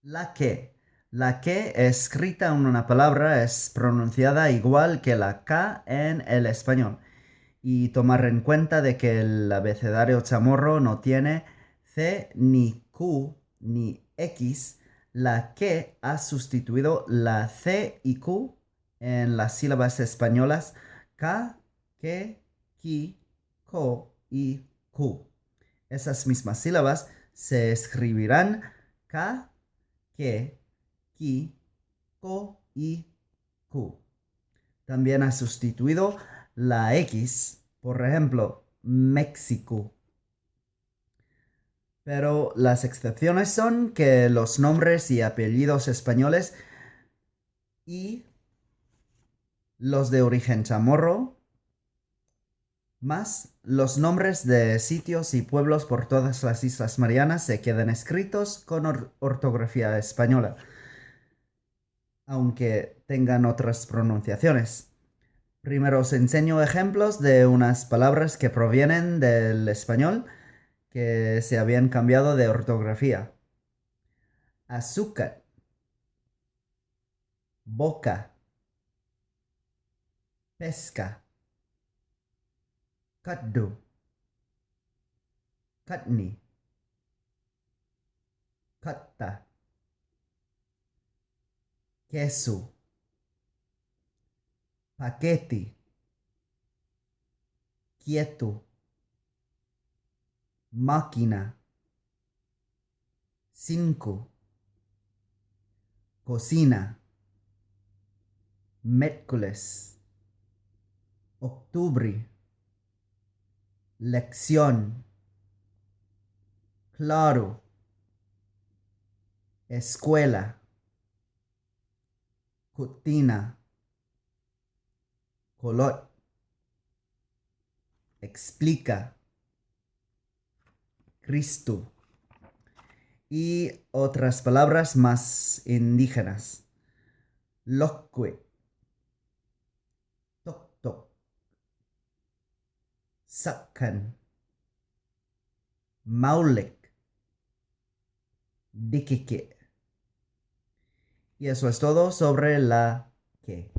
La que. La que escrita en una palabra es pronunciada igual que la K en el español. Y tomar en cuenta de que el abecedario chamorro no tiene C ni Q ni X, la que ha sustituido la C y Q en las sílabas españolas K, que, ki, ko y Q. Esas mismas sílabas se escribirán K, que, ki, ko y Q. También ha sustituido la X, por ejemplo, México. Pero las excepciones son que los nombres y apellidos españoles y los de origen chamorro, más los nombres de sitios y pueblos por todas las Islas Marianas se quedan escritos con ortografía española, aunque tengan otras pronunciaciones. Primero os enseño ejemplos de unas palabras que provienen del español que se habían cambiado de ortografía. Azúcar, boca, pesca, kaddu, katni, katta, queso, paquete, quieto, máquina, cinco, cocina, miércoles, octubre, lección, claro, escuela, cortina, color, explica, Cristo y otras palabras más indígenas. Loque, tok tok, sakkan, maulek, dikike. Y eso es todo sobre la que.